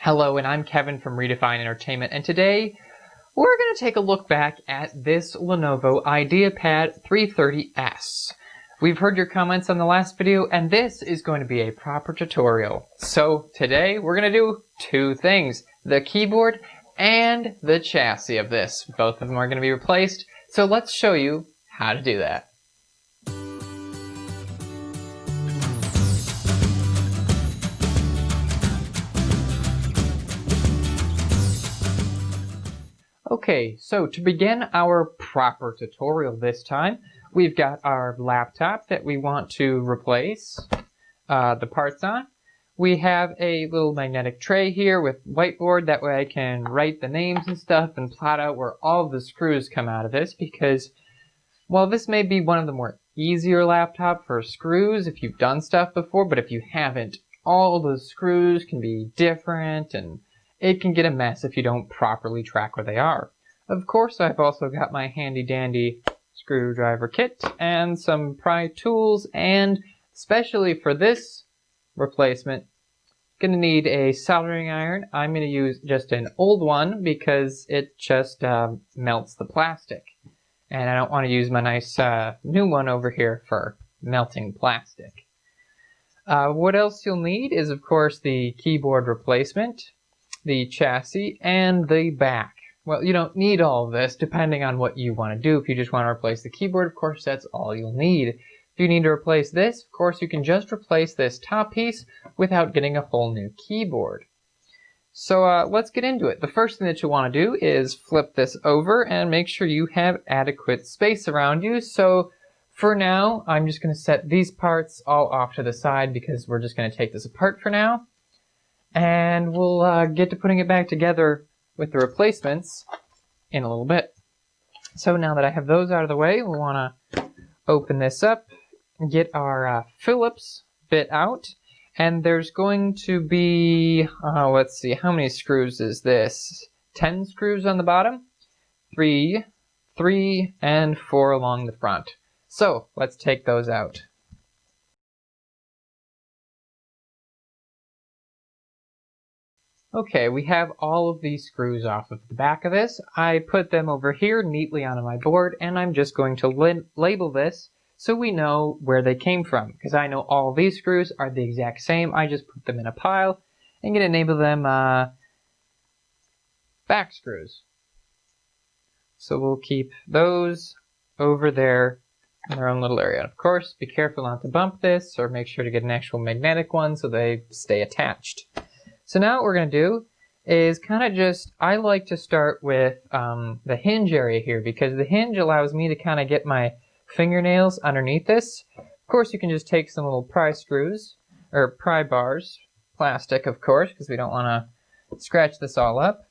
Hello, and I'm Kevin from Redefine Entertainment, and today we're going to take a look back at this Lenovo Ideapad 330s. We've heard your comments on the last video, and this is going to be a proper tutorial. So today we're going to do two things, the keyboard and the chassis of this. Both of them are going to be replaced, so let's show you how to do that. Okay, so to begin our proper tutorial this time, we've got our laptop that we want to replace the parts on. We have a little magnetic tray here with whiteboard, that way I can write the names and stuff and plot out where all the screws come out of this, because while this may be one of the more easier laptops for screws if you've done stuff before, but if you haven't, all the screws can be different and it can get a mess if you don't properly track where they are. Of course, I've also got my handy dandy screwdriver kit and some pry tools, and especially for this replacement, gonna need a soldering iron. I'm gonna use just an old one because it just melts the plastic. And I don't want to use my nice new one over here for melting plastic. What else you'll need is, of course, the keyboard replacement, the chassis, and the back. Well, you don't need all of this depending on what you want to do. If you just want to replace the keyboard, of course, that's all you'll need. If you need to replace this, of course, you can just replace this top piece without getting a whole new keyboard. So let's get into it. The first thing that you want to do is flip this over and make sure you have adequate space around you. So for now, I'm just going to set these parts all off to the side because we're just going to take this apart for now. And we'll get to putting it back together with the replacements in a little bit. So now that I have those out of the way, we want to open this up, get our Phillips bit out, and there's going to be, let's see, how many screws is this? 10 screws on the bottom, 3, and 4 along the front. So let's take those out. Okay, we have all of these screws off of the back of this. I put them over here neatly onto my board, and I'm just going to label this so we know where they came from, because I know all of these screws are the exact same. I just put them in a pile and gonna label them back screws. So we'll keep those over there in their own little area. Of course, be careful not to bump this, or make sure to get an actual magnetic one so they stay attached. So now what we're going to do is kind of just, I like to start with the hinge area here, because the hinge allows me to kind of get my fingernails underneath this. Of course, you can just take some little pry screws, or pry bars, plastic of course, because we don't want to scratch this all up,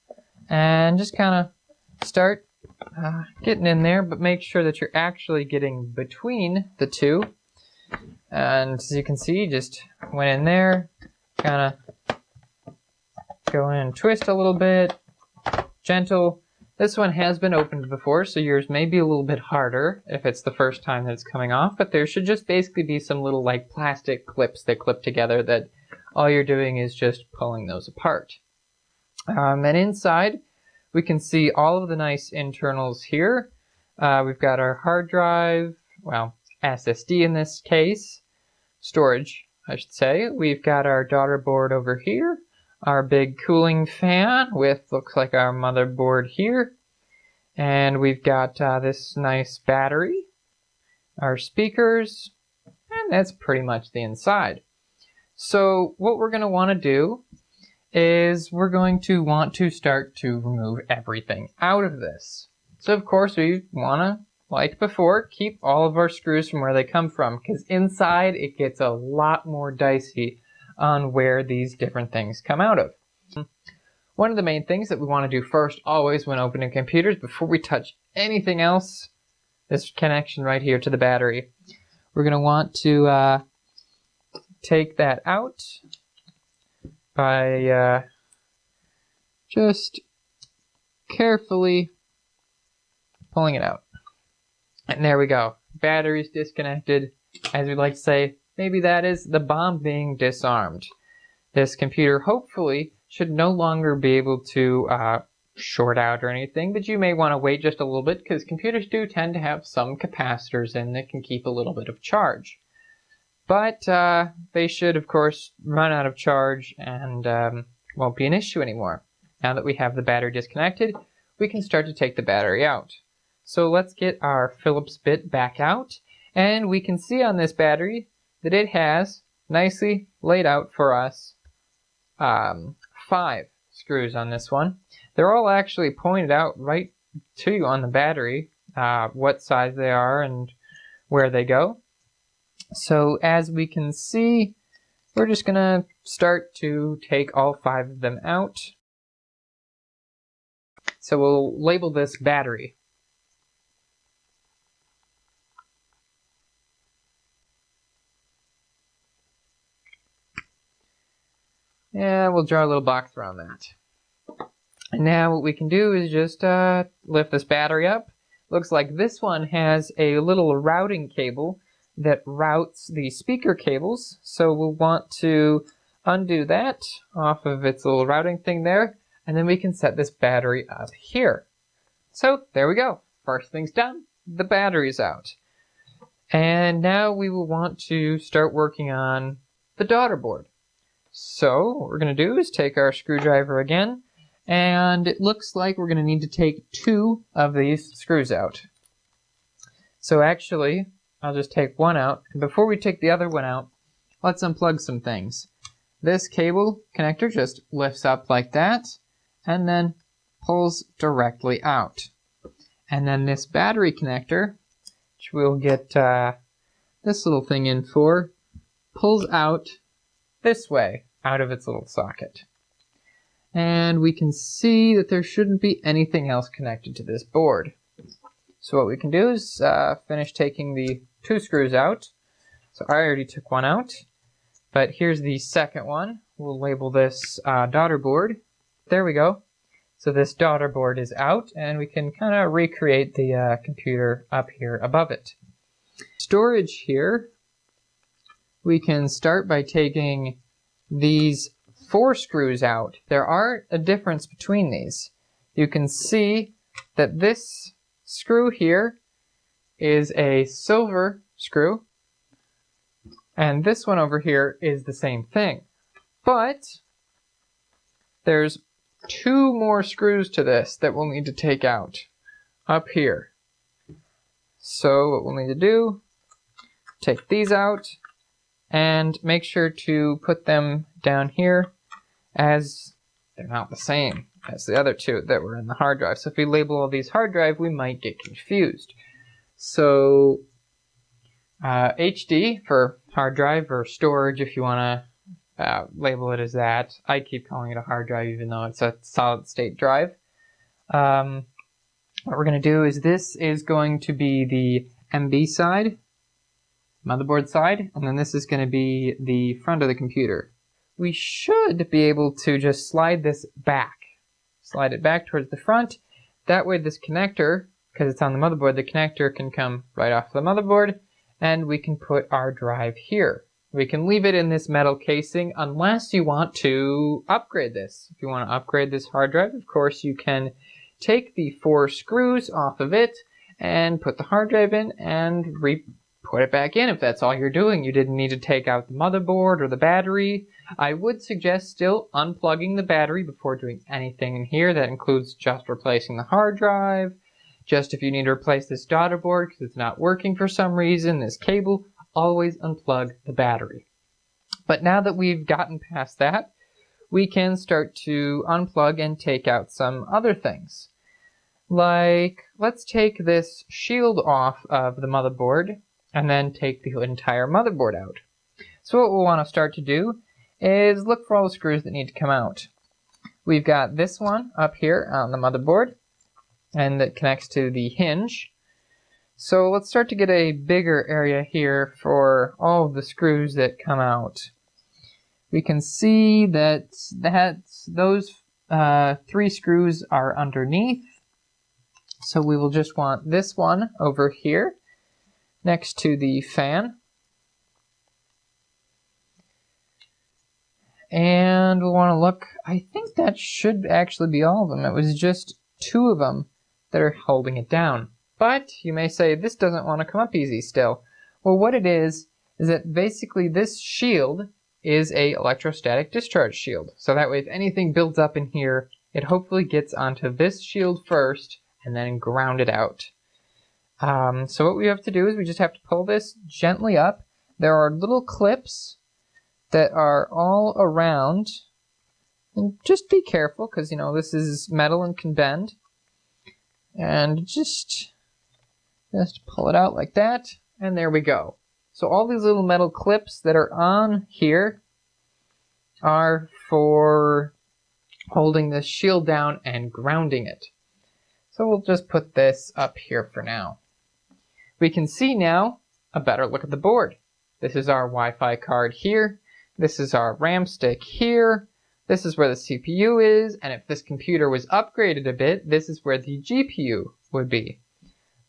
and just kind of start getting in there, but make sure that you're actually getting between the two. And as you can see, just went in there, kind of go in and twist a little bit, gentle. This one has been opened before, so yours may be a little bit harder if it's the first time that it's coming off, but there should just basically be some little like plastic clips that clip together that all you're doing is just pulling those apart. And inside, we can see all of the nice internals here. We've got our hard drive, well, SSD in this case, storage, I should say. We've got our daughter board over here, our big cooling fan with, looks like our motherboard here. And we've got this nice battery, our speakers, and that's pretty much the inside. So what we're going to want to do is we're going to want to start to remove everything out of this. So of course we want to, like before, keep all of our screws from where they come from, because inside it gets a lot more dicey on where these different things come out of. One of the main things that we want to do first always when opening computers, before we touch anything else, this connection right here to the battery, we're going to want to take that out by just carefully pulling it out. And there we go. Battery's disconnected. As we like to say, maybe that is the bomb being disarmed. This computer hopefully should no longer be able to short out or anything, but you may want to wait just a little bit because computers do tend to have some capacitors in that can keep a little bit of charge. But they should, of course, run out of charge and won't be an issue anymore. Now that we have the battery disconnected, we can start to take the battery out. So let's get our Phillips bit back out, and we can see on this battery that it has nicely laid out for us 5 screws on this one. They're all actually pointed out right to you on the battery, what size they are and where they go. So as we can see, we're just going to start to take all 5 of them out. So we'll label this battery. And we'll draw a little box around that. And now what we can do is just lift this battery up. Looks like this one has a little routing cable that routes the speaker cables. So we'll want to undo that off of its little routing thing there. And then we can set this battery up here. So there we go. First thing's done. The battery's out. And now we will want to start working on the daughter board. So what we're going to do is take our screwdriver again, and it looks like we're going to need to take 2 of these screws out. So actually, I'll just take one out, and before we take the other one out, let's unplug some things. This cable connector just lifts up like that, and then pulls directly out. And then this battery connector, which we'll get this little thing in for, pulls out this way, out of its little socket. And we can see that there shouldn't be anything else connected to this board. So what we can do is finish taking the 2 screws out. So I already took one out, but here's the second one. We'll label this daughter board. There we go. So this daughter board is out, and we can kind of recreate the computer up here above it. Storage here. We can start by taking these 4 screws out. There are a difference between these. You can see that this screw here is a silver screw, and this one over here is the same thing. But there's 2 more screws to this that we'll need to take out up here. So what we'll need to do, take these out, and make sure to put them down here as they're not the same as the other 2 that were in the hard drive. So if we label all these hard drive, we might get confused. So HD for hard drive, or storage if you want to label it as that. I keep calling it a hard drive even though it's a solid state drive. What we're going to do is this is going to be the MB side, motherboard side, and then this is going to be the front of the computer. We should be able to just slide this back. Slide it back towards the front. That way this connector, because it's on the motherboard, the connector can come right off the motherboard, and we can put our drive here. We can leave it in this metal casing unless you want to upgrade this. If you want to upgrade this hard drive, of course you can take the 4 screws off of it and put the hard drive in and put it back in if that's all you're doing. You didn't need to take out the motherboard or the battery. I would suggest still unplugging the battery before doing anything in here. That includes just replacing the hard drive, just if you need to replace this daughter board because it's not working for some reason, this cable, always unplug the battery. But now that we've gotten past that, we can start to unplug and take out some other things. Like, let's take this shield off of the motherboard and then take the entire motherboard out. So what we'll want to start to do is look for all the screws that need to come out. We've got this one up here on the motherboard, and that connects to the hinge. So let's start to get a bigger area here for all of the screws that come out. We can see that those 3 screws are underneath. So we will just want this one over here next to the fan. And we'll want to look, I think that should actually be all of them. It was just 2 of them that are holding it down. But you may say, this doesn't want to come up easy still. Well, what it is that basically this shield is a electrostatic discharge shield. So that way if anything builds up in here, it hopefully gets onto this shield first and then ground it out. So what we have to do is we just have to pull this gently up. There are little clips that are all around. And just be careful because, you know, this is metal and can bend. And just pull it out like that. And there we go. So all these little metal clips that are on here are for holding this shield down and grounding it. So we'll just put this up here for now. We can see now a better look at the board. This is our Wi-Fi card here. This is our RAM stick here. This is where the CPU is. And if this computer was upgraded a bit, this is where the GPU would be.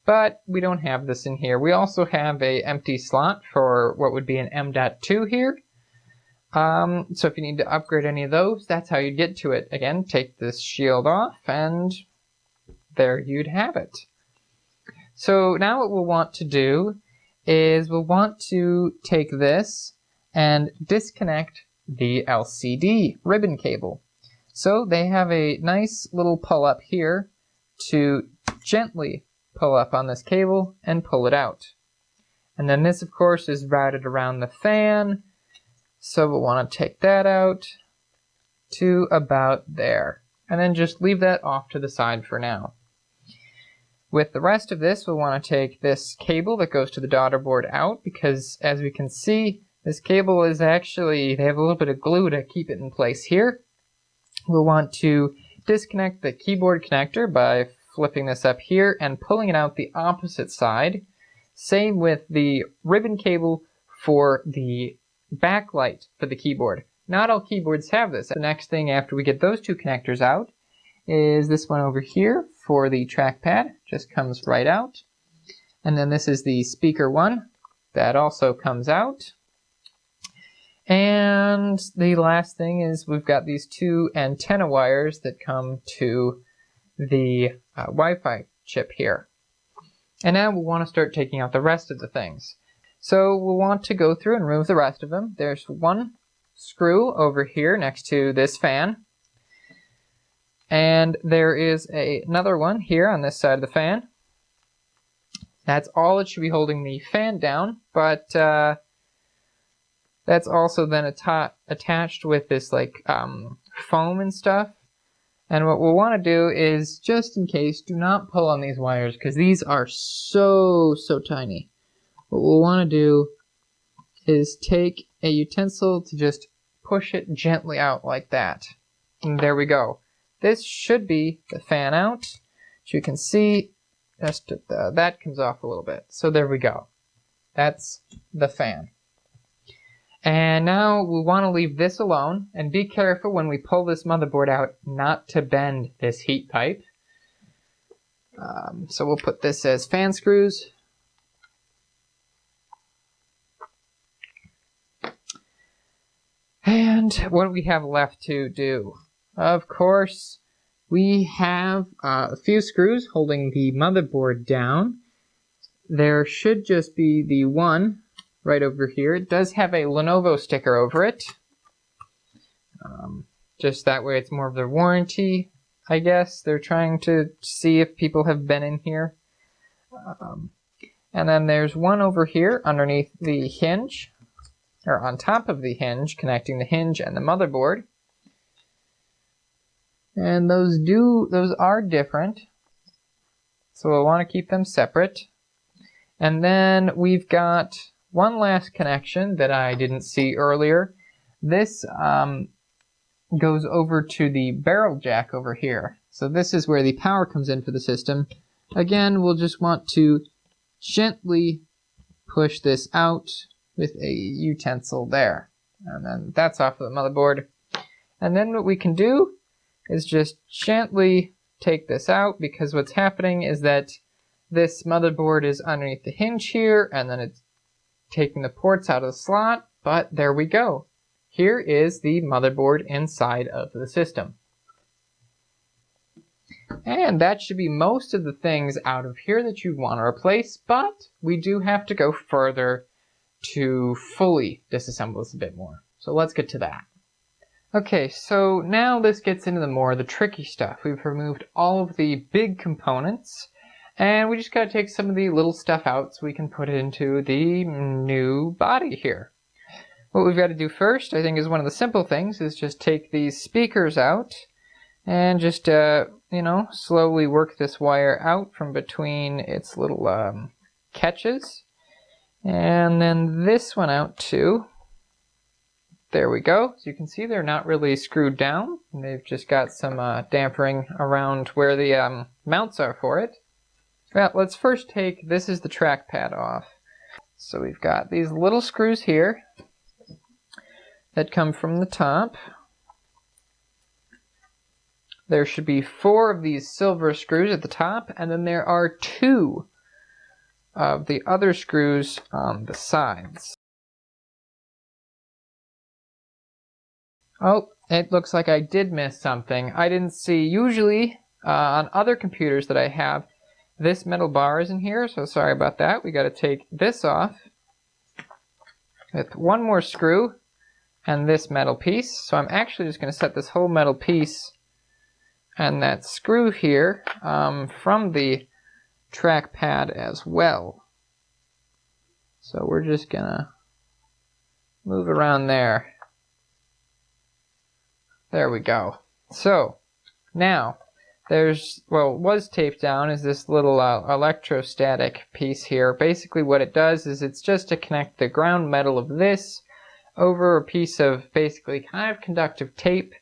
But we don't have this in here. We also have an empty slot for what would be an M.2 here. So if you need to upgrade any of those, that's how you get to it. Again, take this shield off and there you'd have it. So now what we'll want to do is we'll want to take this and disconnect the LCD ribbon cable. So they have a nice little pull up here to gently pull up on this cable and pull it out. And then this of course is routed around the fan, so we'll want to take that out to about there and then just leave that off to the side for now. With the rest of this, we'll want to take this cable that goes to the daughter board out because as we can see, this cable is actually, they have a little bit of glue to keep it in place here. We'll want to disconnect the keyboard connector by flipping this up here and pulling it out the opposite side. Same with the ribbon cable for the backlight for the keyboard. Not all keyboards have this. The next thing after we get those 2 connectors out is this one over here for the trackpad. Just comes right out. And then this is the speaker one. That also comes out. And the last thing is we've got these 2 antenna wires that come to the Wi-Fi chip here. And now we'll want to start taking out the rest of the things. So we'll want to go through and remove the rest of them. There's one screw over here next to this fan. And there is another one here on this side of the fan. That's all it should be holding the fan down, but that's also then attached with this like foam and stuff. And what we'll want to do is, just in case, do not pull on these wires because these are so tiny. What we'll want to do is take a utensil to just push it gently out like that. And there we go. This should be the fan out. As you can see, that comes off a little bit. So there we go. That's the fan. And now we want to leave this alone and be careful when we pull this motherboard out not to bend this heat pipe. So we'll put this as fan screws. And what do we have left to do? Of course, we have a few screws holding the motherboard down. There should just be the one right over here. It does have a Lenovo sticker over it. Just that way it's more of their warranty, I guess. They're trying to see if people have been in here. And then there's one over here underneath the hinge, or on top of the hinge, connecting the hinge and the motherboard. And those are different, so we'll want to keep them separate. And then we've got one last connection that I didn't see earlier. This goes over to the barrel jack over here. So this is where the power comes in for the system. Again, we'll just want to gently push this out with a utensil there. And then that's off of the motherboard. And then what we can do is just gently take this out, because what's happening is that this motherboard is underneath the hinge here, and then it's taking the ports out of the slot, but there we go. here is the motherboard inside of the system. And that should be most of the things out of here that you want to replace, but we do have to go further to fully disassemble this a bit more. So let's get to that. Okay, so now this gets into the tricky stuff. We've removed all of the big components, and we just gotta take some of the little stuff out so we can put it into the new body here. What we've got to do first, I think, is one of the simple things, is just take these speakers out and just, slowly work this wire out from between its little catches. And then this one out too. There we go. As you can see, they're not really screwed down. They've just got some dampering around where the mounts are for it. Well, let's first take, this is the trackpad off. So we've got these little screws here that come from the top. There should be 4 of these silver screws at the top, and then there are 2 of the other screws on the sides. Oh, it looks like I did miss something. I didn't see, usually on other computers that I have, this metal bar is in here, so sorry about that. We got to take this off with one more screw and this metal piece. So I'm actually just going to set this whole metal piece and that screw here from the trackpad as well. So we're just going to move around there. There we go. So now what was taped down is this little electrostatic piece here. Basically what it does is it's just to connect the ground metal of this over a piece of basically kind of conductive tape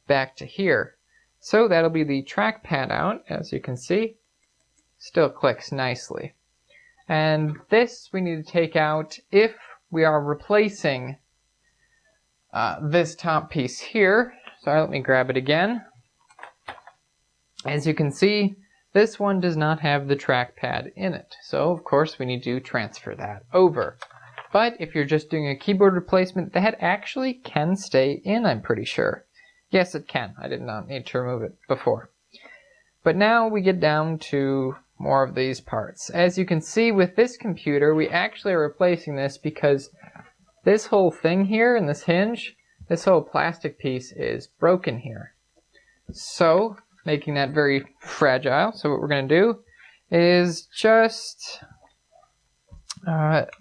back to here. So that'll be the trackpad out, as you can see. Still clicks nicely. And this we need to take out if we are replacing this top piece here. Sorry, let me grab it again. As you can see, this one does not have the trackpad in it. So, of course, we need to transfer that over. But if you're just doing a keyboard replacement, that actually can stay in, I'm pretty sure. Yes, it can. I did not need to remove it before. But now we get down to more of these parts. As you can see with this computer, we actually are replacing this because this whole thing here and this hinge, this whole plastic piece is broken here. So, making that very fragile. So what we're going to do is just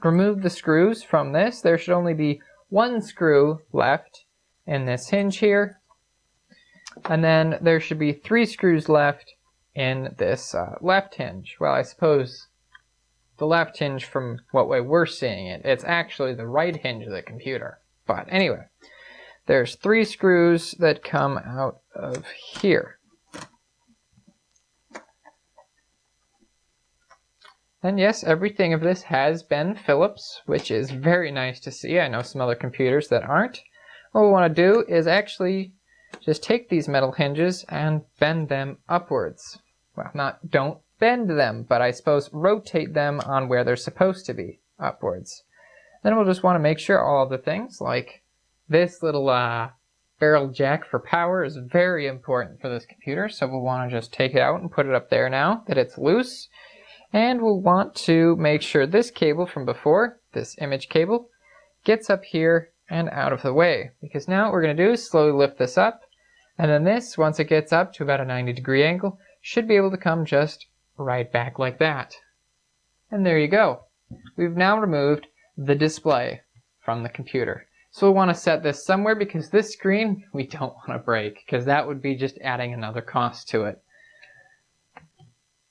remove the screws from this. There should only be 1 screw left in this hinge here. And then there should be 3 screws left in this left hinge. Well, I suppose the left hinge from what way we're seeing it, it's actually the right hinge of the computer. But anyway, there's 3 screws that come out of here. And yes, everything of this has been Phillips, which is very nice to see. I know some other computers that aren't. What we want to do is actually just take these metal hinges and bend them upwards. Well, don't bend them, but I suppose rotate them on where they're supposed to be, upwards. Then we'll just want to make sure all the things, like this little barrel jack for power is very important for this computer, so we'll want to just take it out and put it up there now that it's loose. And we'll want to make sure this cable from before, this image cable, gets up here and out of the way. Because now what we're going to do is slowly lift this up, and then this, once it gets up to about a 90-degree angle, should be able to come just right back like that. And there you go. We've now removed the display from the computer. So we'll want to set this somewhere because this screen we don't want to break, because that would be just adding another cost to it.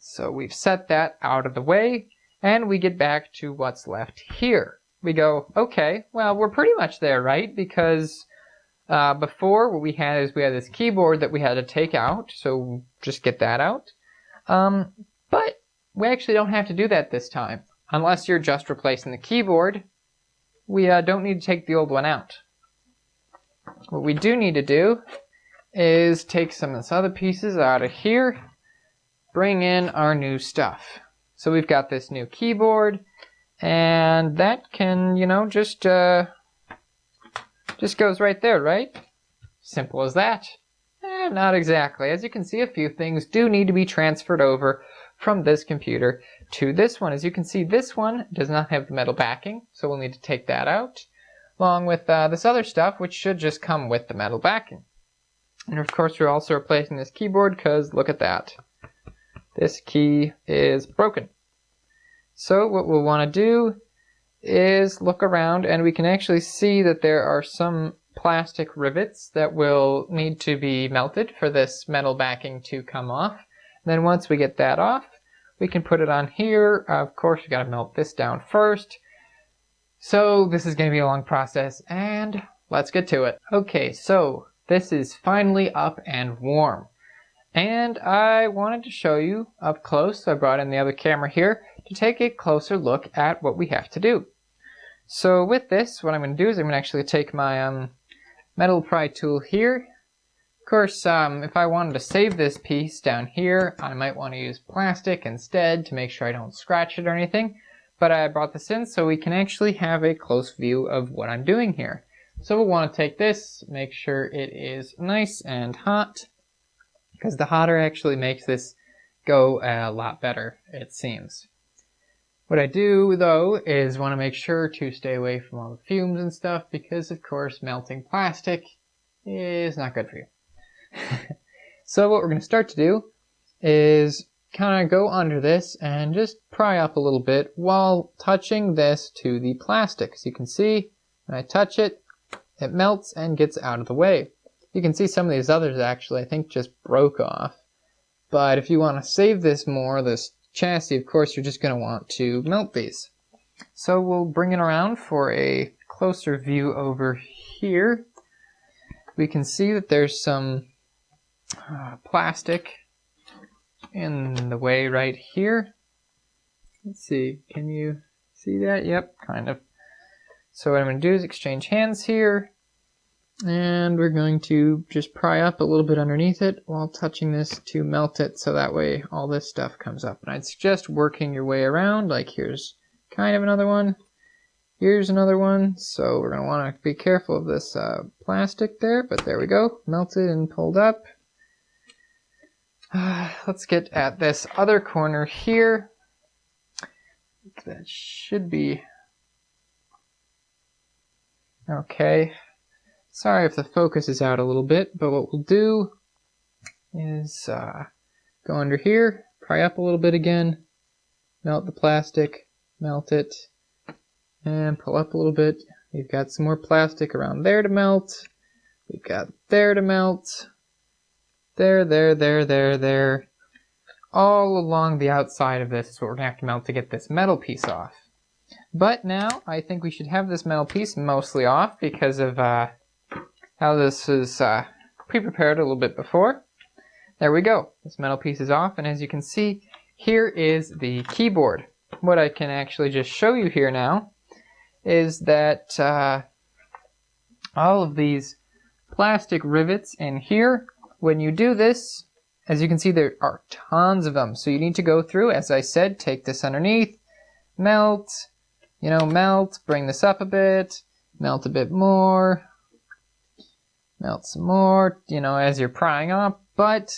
So we've set that out of the way, and we get back to what's left here. We go, okay, well, we're pretty much there, right? Because before, what we had is we had this keyboard that we had to take out, so just get that out. But we actually don't have to do that this time. Unless you're just replacing the keyboard, we don't need to take the old one out. What we do need to do is take some of this other pieces out of here, bring in our new stuff. So we've got this new keyboard, and that can, just Just goes right there, right? Simple as that. Not exactly. As you can see, a few things do need to be transferred over from this computer to this one. As you can see, this one does not have the metal backing, so we'll need to take that out, along with this other stuff, which should just come with the metal backing. And of course, we're also replacing this keyboard because look at that. This key is broken. So what we'll want to do is look around, and we can actually see that there are some plastic rivets that will need to be melted for this metal backing to come off. And then once we get that off, we can put it on here. Of course, we got to melt this down first. So this is going to be a long process, and let's get to it. Okay, so this is finally up and warm. And I wanted to show you up close, so I brought in the other camera here to take a closer look at what we have to do. So with this, what I'm going to do is I'm going to actually take my metal pry tool here. Of course, if I wanted to save this piece down here, I might want to use plastic instead to make sure I don't scratch it or anything. But I brought this in so we can actually have a close view of what I'm doing here. So we'll want to take this, make sure it is nice and hot, because the hotter actually makes this go a lot better, it seems. What I do, though, is want to make sure to stay away from all the fumes and stuff, because, of course, melting plastic is not good for you. So what we're going to start to do is kind of go under this and just pry up a little bit while touching this to the plastic. As you can see, when I touch it, it melts and gets out of the way. You can see some of these others actually, I think, just broke off. But if you want to save this more, this chassis, of course, you're just going to want to melt these. So we'll bring it around for a closer view over here. We can see that there's some plastic in the way right here. Let's see, can you see that? Yep, kind of. So what I'm going to do is exchange hands here, and we're going to just pry up a little bit underneath it while touching this to melt it, so that way all this stuff comes up. And I'd suggest working your way around, like here's kind of another one, here's another one, so we're going to want to be careful of this plastic there, but there we go, melted and pulled up. Let's get at this other corner here. That should be okay. Sorry if the focus is out a little bit, but what we'll do is go under here, pry up a little bit again, melt the plastic, melt it, and pull up a little bit. We've got some more plastic around there to melt. We've got there to melt. There. All along the outside of this is what we're going to have to melt to get this metal piece off. But now I think we should have this metal piece mostly off because of how this is pre-prepared a little bit before. There we go. This metal piece is off, and as you can see, here is the keyboard. What I can actually just show you here now is that all of these plastic rivets in here, when you do this, as you can see, there are tons of them. So you need to go through, as I said, take this underneath, melt, melt, bring this up a bit, melt a bit more, melt some more, as you're prying up. But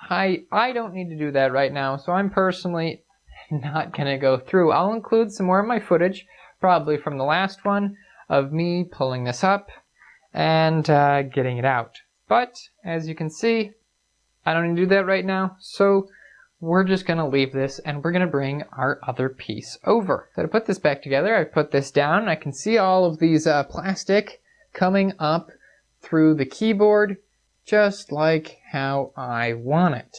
I don't need to do that right now, so I'm personally not going to go through. I'll include some more of my footage, probably from the last one, of me pulling this up and getting it out. But, as you can see, I don't need to do that right now, so we're just going to leave this and we're going to bring our other piece over. So to put this back together, I put this down. I can see all of these plastic coming up through the keyboard, just like how I want it.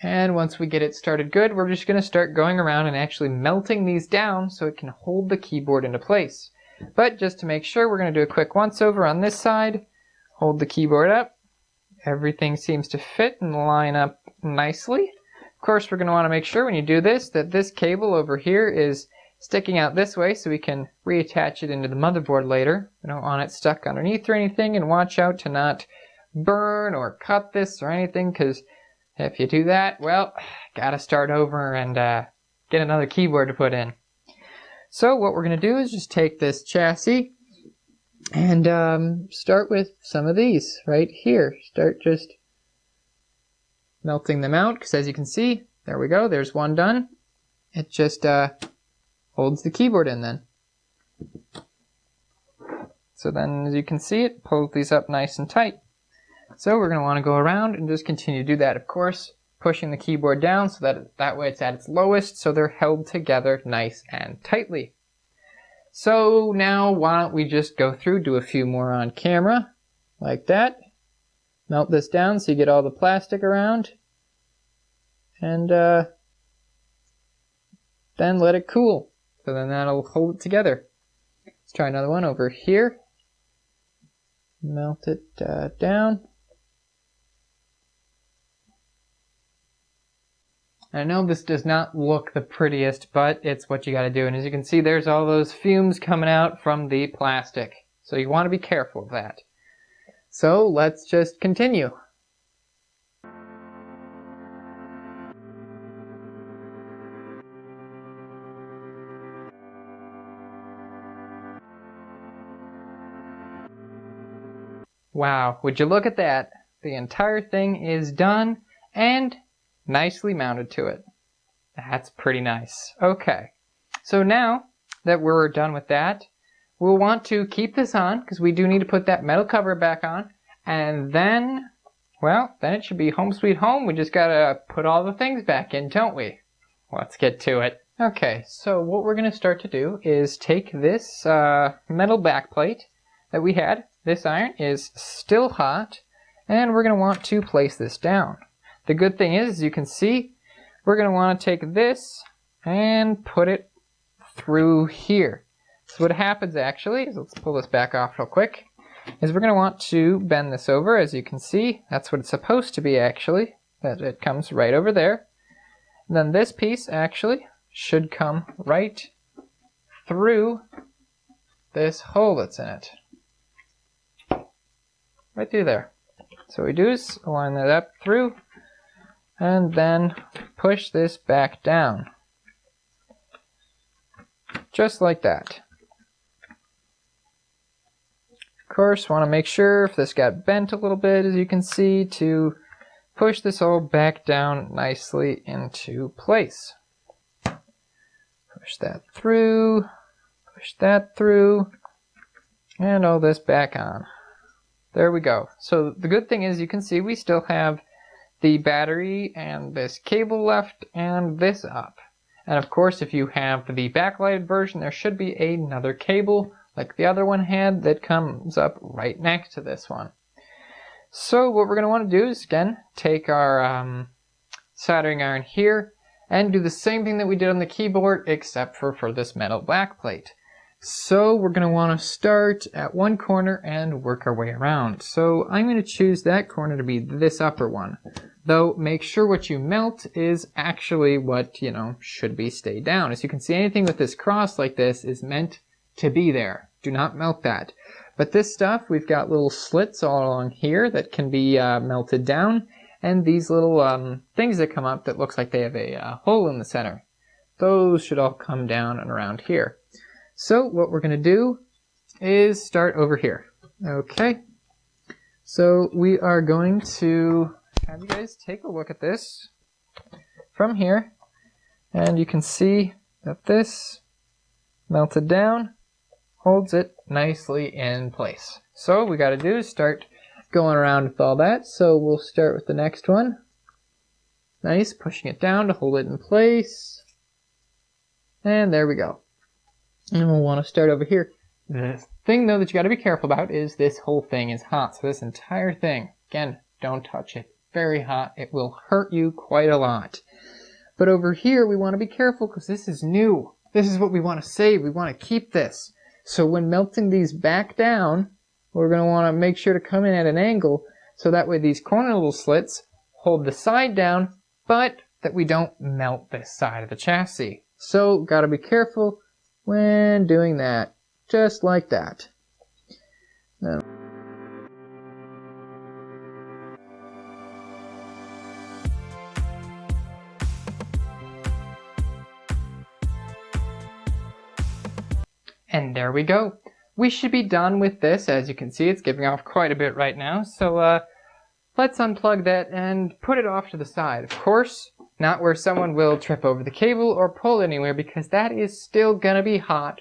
And once we get it started good, we're just going to start going around and actually melting these down so it can hold the keyboard into place. But just to make sure, we're going to do a quick once over on this side. Hold the keyboard up. Everything seems to fit and line up nicely. Of course, we're going to want to make sure when you do this that this cable over here is sticking out this way so we can reattach it into the motherboard later. We don't want it stuck underneath or anything, and watch out to not burn or cut this or anything, because if you do that, well, gotta start over and get another keyboard to put in. So what we're going to do is just take this chassis And start with some of these right here. Start just melting them out, because as you can see, there we go, there's one done. It just holds the keyboard in then. So then, as you can see, it pulls these up nice and tight. So we're going to want to go around and just continue to do that, of course, pushing the keyboard down so that way it's at its lowest, so they're held together nice and tightly. So now why don't we just go through, do a few more on camera, like that. Melt this down so you get all the plastic around. And then let it cool. So then that'll hold it together. Let's try another one over here. Melt it down. I know this does not look the prettiest, but it's what you gotta do. And as you can see, there's all those fumes coming out from the plastic. So you want to be careful of that. So let's just continue. Wow, would you look at that? The entire thing is done and nicely mounted to it. That's pretty nice. Okay, so now that we're done with that, we'll want to keep this on, because we do need to put that metal cover back on, and then, well, then it should be home sweet home. We just gotta put all the things back in, don't we? Let's get to it. Okay, so what we're gonna start to do is take this metal backplate that we had. This iron is still hot, and we're going to want to place this down. The good thing is, as you can see, we're going to want to take this and put it through here. So what happens actually is, let's pull this back off real quick, is we're going to want to bend this over. As you can see, that's what it's supposed to be actually, that it comes right over there. And then this piece actually should come right through this hole that's in it. Right through there. So what we do is line that up through and then push this back down. Just like that. Of course, want to make sure if this got bent a little bit, as you can see, to push this all back down nicely into place. Push that through, and all this back on. There we go. So the good thing is, you can see we still have the battery and this cable left and this up. And of course, if you have the backlighted version, there should be another cable like the other one had that comes up right next to this one. So what we're going to want to do is, again, take our soldering iron here and do the same thing that we did on the keyboard, except for this metal backplate. So we're going to want to start at one corner and work our way around. So I'm going to choose that corner to be this upper one. Though make sure what you melt is actually what, should be stay down. As you can see, anything with this cross like this is meant to be there. Do not melt that. But this stuff, we've got little slits all along here that can be melted down. And these little things that come up that looks like they have a hole in the center. Those should all come down and around here. So what we're going to do is start over here. Okay, so we are going to have you guys take a look at this from here, and you can see that this melted down holds it nicely in place. So what we got to do is start going around with all that. So we'll start with the next one. Nice, pushing it down to hold it in place. And there we go. And we'll want to start over here. The thing, though, that you got to be careful about is this whole thing is hot. So this entire thing, again, don't touch it. Very hot. It will hurt you quite a lot. But over here, we want to be careful because this is new. This is what we want to save. We want to keep this. So when melting these back down, we're going to want to make sure to come in at an angle so that way these corner little slits hold the side down, but that we don't melt this side of the chassis. So got to be careful when doing that, just like that. Now, and there we go. we should be done with this. As you can see, it's giving off quite a bit right now. So let's unplug that and put it off to the side. Of course, not where someone will trip over the cable or pull anywhere, because that is still gonna be hot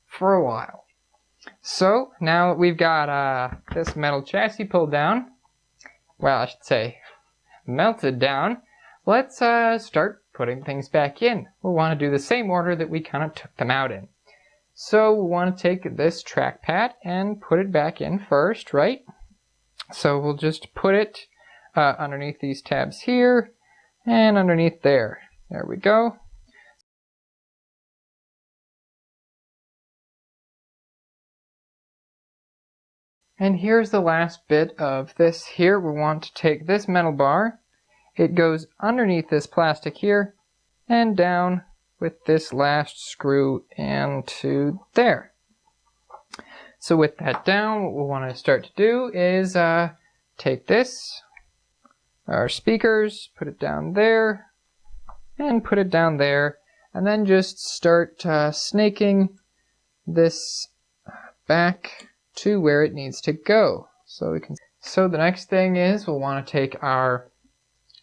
for a while. So now that we've got this metal chassis pulled down, well, I should say melted down, let's start putting things back in. We'll want to do the same order that we kind of took them out in. So we want to take this trackpad and put it back in first, right? So we'll just put it underneath these tabs here and underneath there. There we go. And here's the last bit of this here. We want to take this metal bar. It goes underneath this plastic here and down with this last screw into there. So with that down, what we'll want to start to do is take this, our speakers, put it down there, and put it down there, and then just start snaking this back to where it needs to go. So the next thing is we'll want to take our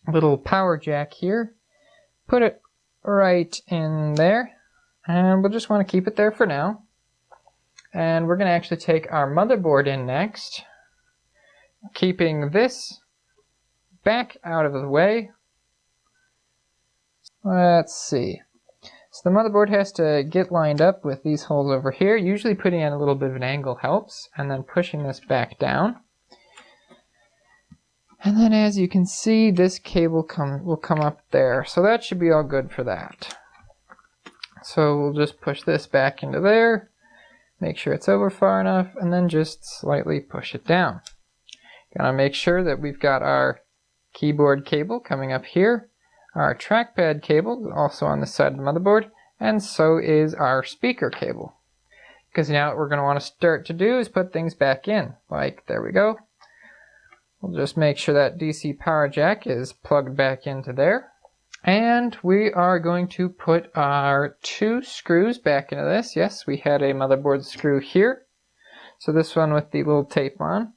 little power jack here, put it right in there, and we'll just want to keep it there for now. And we're going to actually take our motherboard in next, keeping this back out of the way. Let's see. So the motherboard has to get lined up with these holes over here. Usually putting in a little bit of an angle helps, and then pushing this back down. And then as you can see, this cable will come up there. So that should be all good for that. So we'll just push this back into there. Make sure it's over far enough, and then just slightly push it down. Gotta make sure that we've got our keyboard cable coming up here, our trackpad cable also on the side of the motherboard, and so is our speaker cable. Because now what we're going to want to start to do is put things back in. Like, there we go. We'll just make sure that DC power jack is plugged back into there. And we are going to put our 2 screws back into this. Yes, we had a motherboard screw here. So this one with the little tape on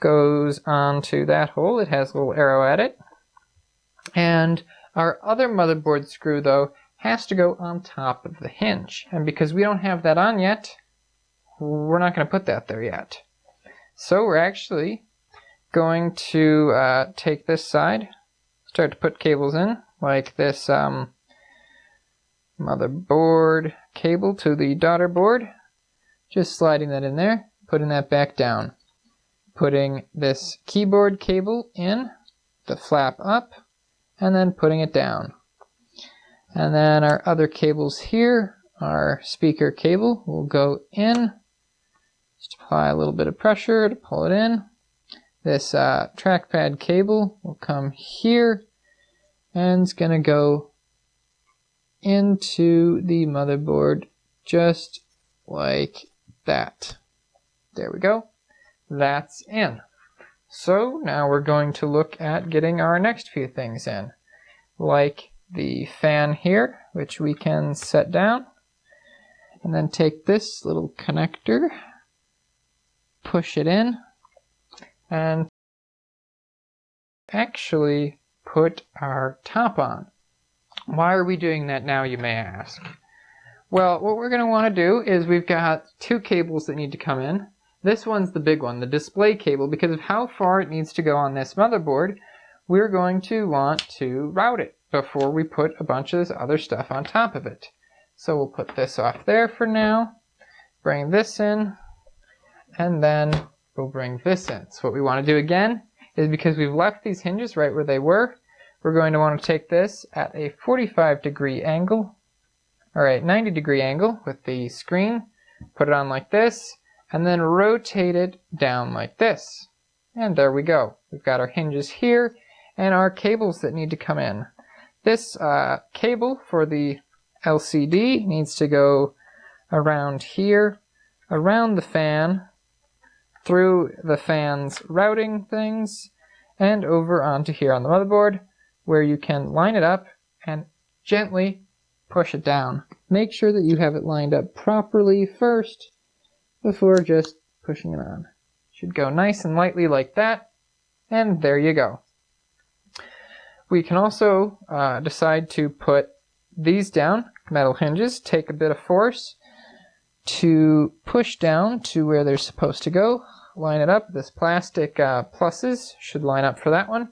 goes onto that hole. It has a little arrow at it. And our other motherboard screw, though, has to go on top of the hinge. And because we don't have that on yet, we're not going to put that there yet. So we're actually going to take this side, start to put cables in, like this motherboard cable to the daughter board. Just sliding that in there, putting that back down. Putting this keyboard cable in, the flap up, and then putting it down. And then our other cables here, our speaker cable will go in. Just apply a little bit of pressure to pull it in. This trackpad cable will come here, and it's going to go into the motherboard just like that. There we go. That's in. So now we're going to look at getting our next few things in, like the fan here, which we can set down, and then take this little connector, push it in, and actually put our top on. Why are we doing that now, you may ask? Well, what we're going to want to do is we've got 2 cables that need to come in. This one's the big one, the display cable. Because of how far it needs to go on this motherboard, we're going to want to route it before we put a bunch of this other stuff on top of it. So we'll put this off there for now, bring this in, and then we'll bring this in. So what we want to do again is, because we've left these hinges right where they were, we're going to want to take this at a 45-degree angle, or a 90-degree angle with the screen, put it on like this, and then rotate it down like this. And there we go. We've got our hinges here and our cables that need to come in. This cable for the LCD needs to go around here, around the fan, through the fan's routing things, and over onto here on the motherboard, where you can line it up and gently push it down. Make sure that you have it lined up properly first before just pushing it on. Should go nice and lightly like that, and there you go. We can also decide to put these down, metal hinges, take a bit of force to push down to where they're supposed to go. Line it up. This plastic pluses should line up for that one. And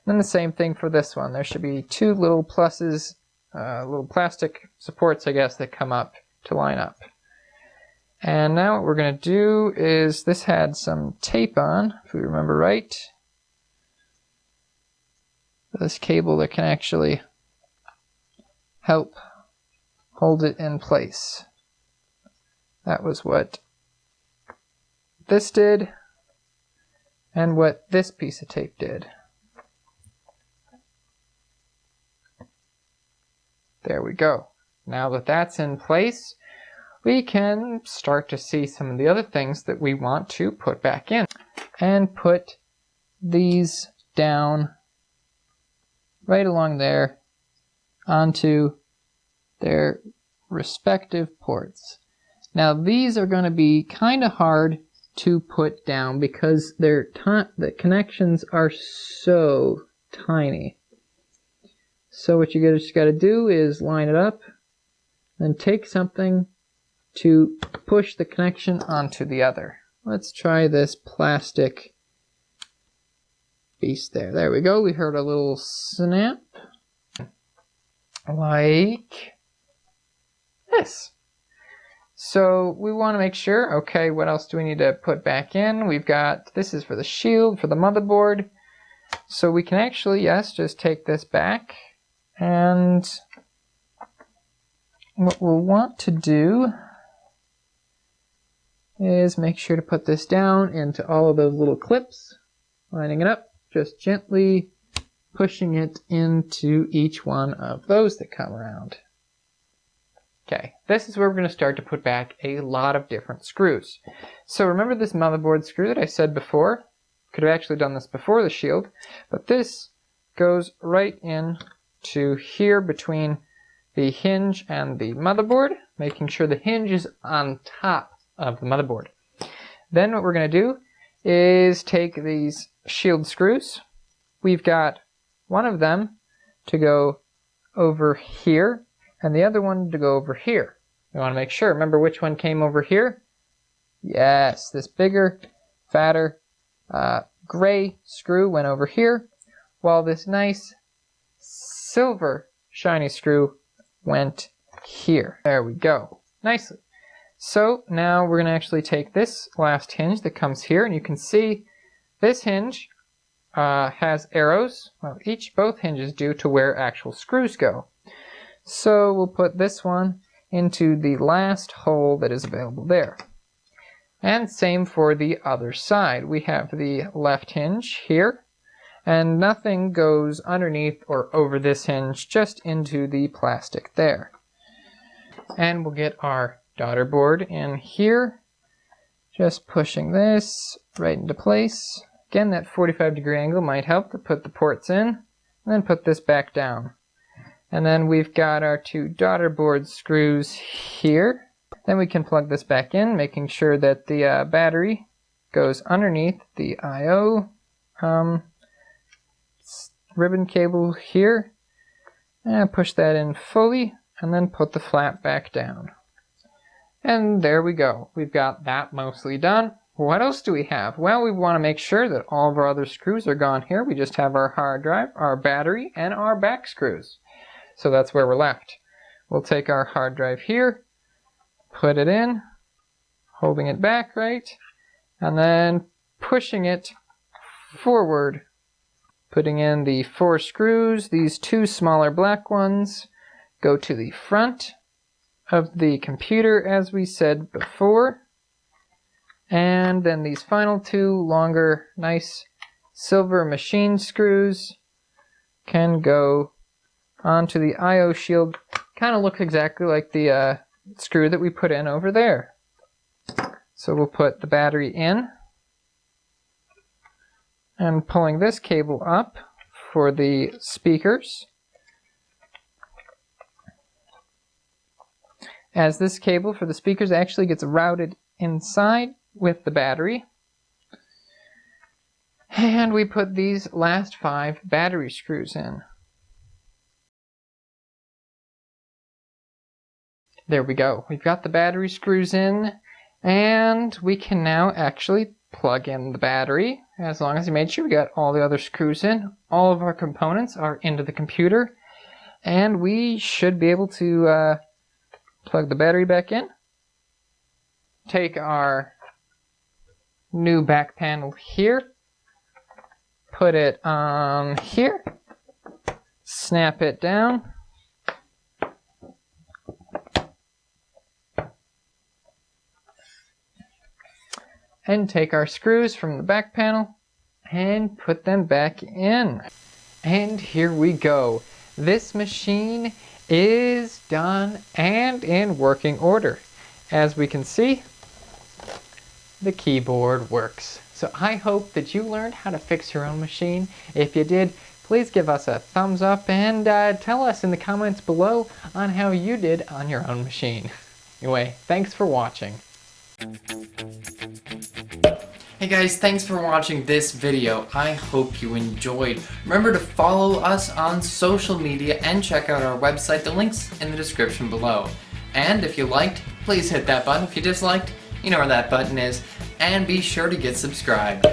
then the same thing for this one. There should be two little pluses, little plastic supports, I guess, that come up to line up. And now what we're going to do is, this had some tape on, if we remember right. This cable that can actually help hold it in place. That was what this did, and what this piece of tape did. There we go. Now that that's in place, we can start to see some of the other things that we want to put back in. And put these down right along there onto their respective ports. Now these are going to be kind of hard to put down because the connections are so tiny. So what you just got to do is line it up, then take something to push the connection onto the other. Let's try this plastic piece there. There we go. We heard a little snap like this. So we want to make sure, okay, what else do we need to put back in? We've got, this is for the shield, for the motherboard. So we can actually, yes, just take this back. And what we'll want to do is make sure to put this down into all of those little clips, lining it up, just gently pushing it into each one of those that come around. Okay, this is where we're going to start to put back a lot of different screws. So remember this motherboard screw that I said before? Could have actually done this before the shield, but this goes right in to here between the hinge and the motherboard, making sure the hinge is on top of the motherboard. Then what we're going to do is take these shield screws. We've got one of them to go over here and the other one to go over here. We want to make sure. Remember which one came over here? Yes, this bigger, fatter, gray screw went over here, while this nice silver shiny screw went here. There we go. Nicely. So now we're going to actually take this last hinge that comes here, and you can see this hinge has arrows. Well, both hinges do, to where actual screws go. So we'll put this one into the last hole that is available there. And same for the other side. We have the left hinge here, and nothing goes underneath or over this hinge, just into the plastic there. And we'll get our daughter board in here, just pushing this right into place. Again, that 45-degree angle might help to put the ports in, and then put this back down. And then we've got our two daughter board screws here. Then we can plug this back in, making sure that the battery goes underneath the I/O ribbon cable here. And push that in fully, and then put the flap back down. And there we go. We've got that mostly done. What else do we have? Well, we want to make sure that all of our other screws are gone here. We just have our hard drive, our battery, and our back screws. So that's where we're left. We'll take our hard drive here, put it in, holding it back right, and then pushing it forward. Putting in the 4 screws, these 2 smaller black ones go to the front of the computer, as we said before. And then these final 2 longer, nice silver machine screws can go onto the I/O shield. Kind of looks exactly like the screw that we put in over there. So we'll put the battery in, and pulling this cable up for the speakers. As this cable for the speakers actually gets routed inside with the battery. And we put these last 5 battery screws in. There we go. We've got the battery screws in, and we can now actually plug in the battery. As long as we made sure we got all the other screws in, all of our components are into the computer, and we should be able to plug the battery back in. Take our new back panel here, put it on here, snap it down, and take our screws from the back panel and put them back in. And here we go. This machine is done and in working order. As we can see, the keyboard works. So I hope that you learned how to fix your own machine. If you did, please give us a thumbs up and tell us in the comments below on how you did on your own machine. Anyway, thanks for watching. Hey guys, thanks for watching this video. I hope you enjoyed. Remember to follow us on social media and check out our website. The link's in the description below. And if you liked, please hit that button. If you disliked, you know where that button is. And be sure to get subscribed.